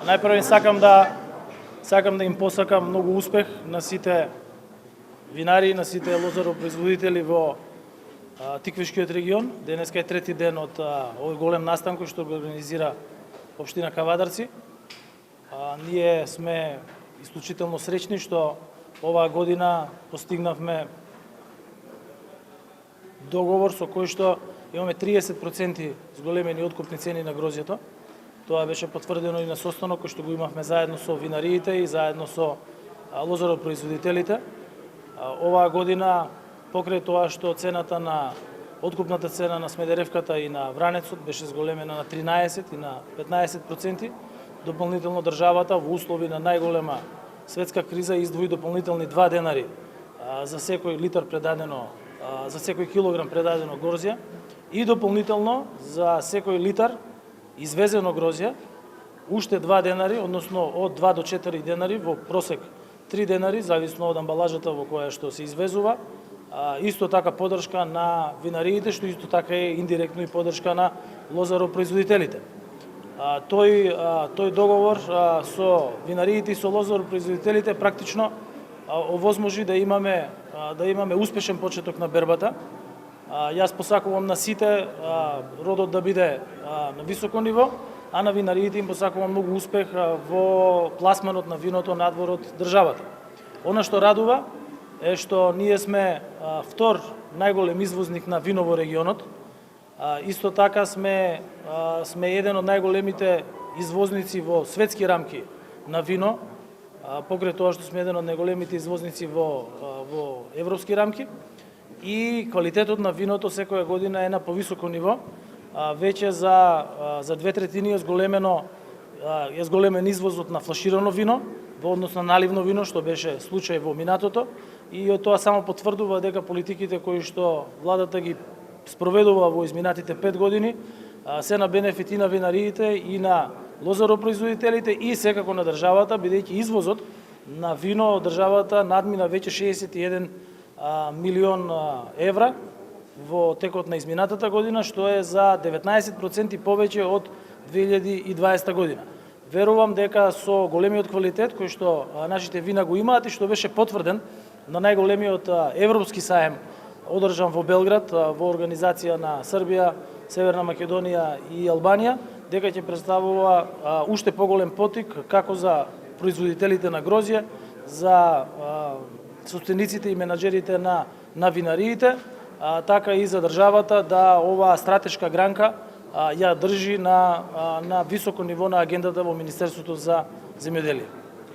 Најпрво сакам да им посакам многу успех на сите винари, на сите лозаропроизводители во Тиквишкиот регион. Денеска е трети ден од овој голем настан кој што го организира општина Кавадарци. Ние сме исклучително среќни што оваа година постигнавме договор со кој што имаме 30% зголемени откупни цени на грозјето. Тоа беше потврдено и на состанок кој што го имавме заедно со винариите и заедно со лозаропроизводителите. Оваа година, покрај тоа што откупната цена на Смедеревката и на Вранецот беше зголемена на 13 и на 15%, дополнително државата во услови на најголема светска криза издвои дополнителни 2 денари за секој литар предадено, за секој килограм предадено грозје и дополнително за секој литар извезено грозје уште 2 денари, односно од 2 до 4 денари, во просек 3 денари, зависно од амбалажата во која што се извезува. Исто така поддршка на винариите, што исто така е индиректно и поддршка на лозаропроизводителите. Тој договор со винариите и со лозаропроизводителите практично овозможи да имаме успешен почеток на бербата. Јас посакувам на сите родот да биде на високо ниво, а на винариите им посакувам многу успех во пласманот на виното надвор од државата. Она што радува е што ние сме втор најголем извозник на вино во регионот. Исто така сме еден од најголемите извозници во светски рамки на вино, покрај тоа што сме еден од најголемите извозници во европски рамки. И квалитетот на виното секоја година е на повисоко ниво. Веќе за 2/3 е зголемен извозот на флаширано вино во однос на наливно вино, што беше случај во минатото, и тоа само потврдува дека политиките кои што владата ги спроведува во изминатите 5 години се на бенефит и на винариите и на лозаропроизводителите и секако на државата, бидејќи извозот на вино од државата надмина веќе 61 милион евра во текот на изминатата година, што е за 19% повеќе од 2020 година. Верувам дека со големиот квалитет кој што нашите вина го имаат и што беше потврден на најголемиот европски саем одржан во Белград во организација на Србија, Северна Македонија и Албанија, дека ќе представува уште поголем поттик како за производителите на грозје, за собствениците и менаџерите на винариите, така и за државата да оваа стратешка гранка ја држи на високо ниво на агендата во Министерството за земјоделие.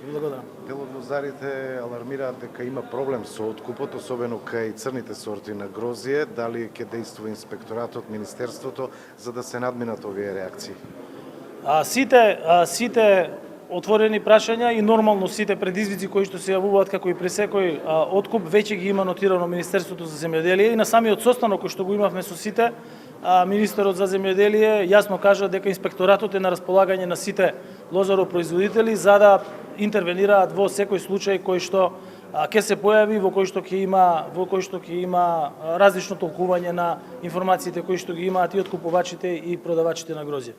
Благодарам. Дел од лозарите алармираат дека има проблем со откупот, особено кај црните сорти на грозје. Дали ќе действува инспекторатот, Министерството, за да се надминат овие реакции? Сите отворени прашања и нормално сите предизвици кои што се јавуваат како и при секој откуп веќе ги има нотирано Министерството за земјоделие и на самиот состанок кој што го имавме со сите, министерот за земјоделие јасно кажа дека инспекторатот е на располагање на сите лозаропроизводители за да интервенираат во секој случај кој што ќе се појави, во кој што ќе има различно толкување на информациите кои што ги имаат и откупувачите и продавачите на грозје.